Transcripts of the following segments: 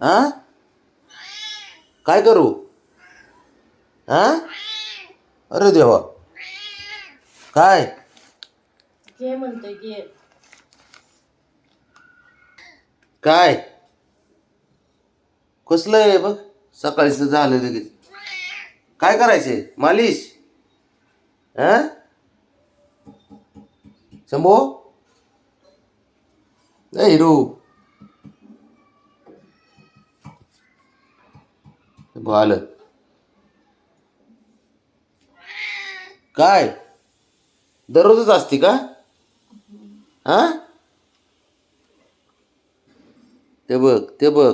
हा काय करू? हा अरे देवा काय घे म्हणतोय घे. काय कसलं आहे बघ सकाळीच झालं लगेच. काय करायचंय मालिश? हा शंभो ए हिरू आलं काय दररोजच असते का? हा ते बघ ते बघ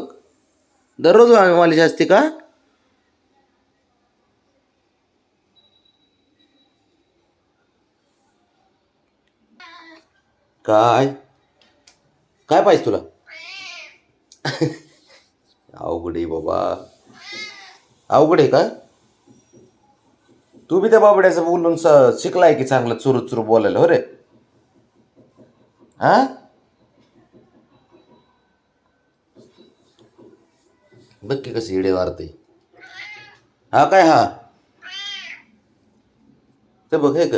दररोज मालिश असते का? काय काय पाहिजे तुला? अवघड आहे बाबा अवघड आहे का? तू बी त्या बाबड्याचं बोलून शिकलाय की चांगलं चुरू चुरू बोलायला हो रे? हा बघ की कशी इडे वारते. हा काय हा ते बघ हे का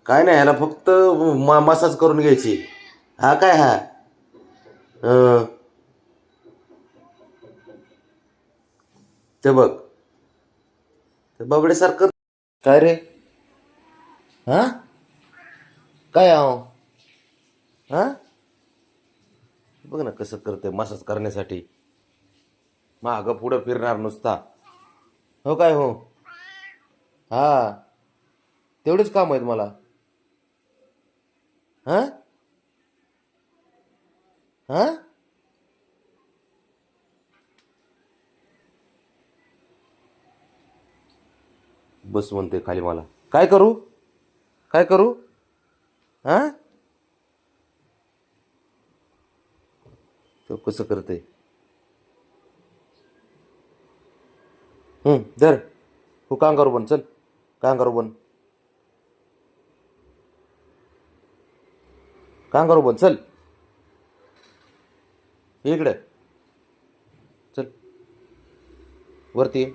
काय नाही ह्याला फक्त मसाज करून घ्यायची. हा काय हा हं, ते बघ ते बाबड्यासारखं काय रे? हा काय आहो हा बघ ना कसं करते मसाज करण्यासाठी मागं पुढं फिरणार नुसता. हो काय हो हा तेवढेच काम आहेत मला. हा हा बस म्हणते खाली मला. काय करू? काय करू? हा तो कसं करते? धर हो कांगारू बन चल कांगारू बन कांगारू बन चल इकडे चल वरती ये.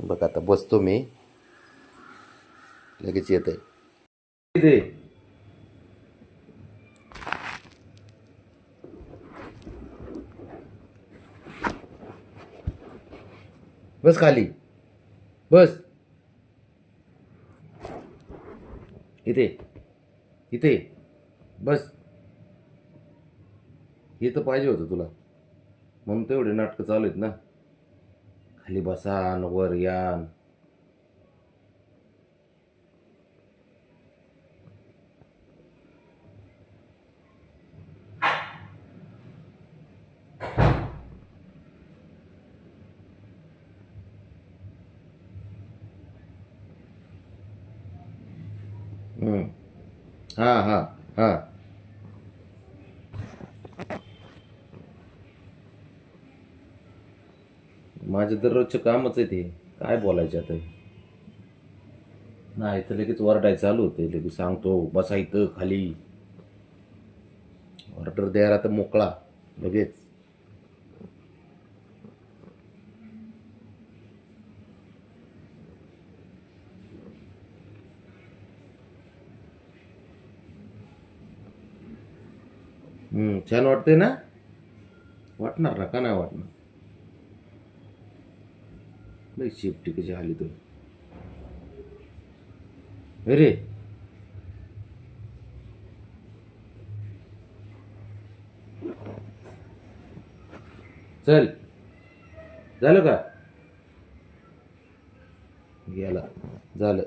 बघ आता बसतो मी लगेच येत आहे. बस खाली बस इथे इथे बस. हे तर पाहिजे होतं तुला म्हणून तेवढे नाटकं चालू आहेत ना. खाली बसान वर यान. हा हा हा माझे दररोजचे कामच आहे ते. काय बोलायचे आता? नाही तर लगेच वरडाय चालू होते. लगेच सांगतो बसा इथं खाली. ऑर्डर द्यायला तर मोकळा लगेच. छान वाटते ना? वाटणार ना का नाही वाटणार? लई शेपटी कशी आली तू अरे. चल झालं का? गेला झालं.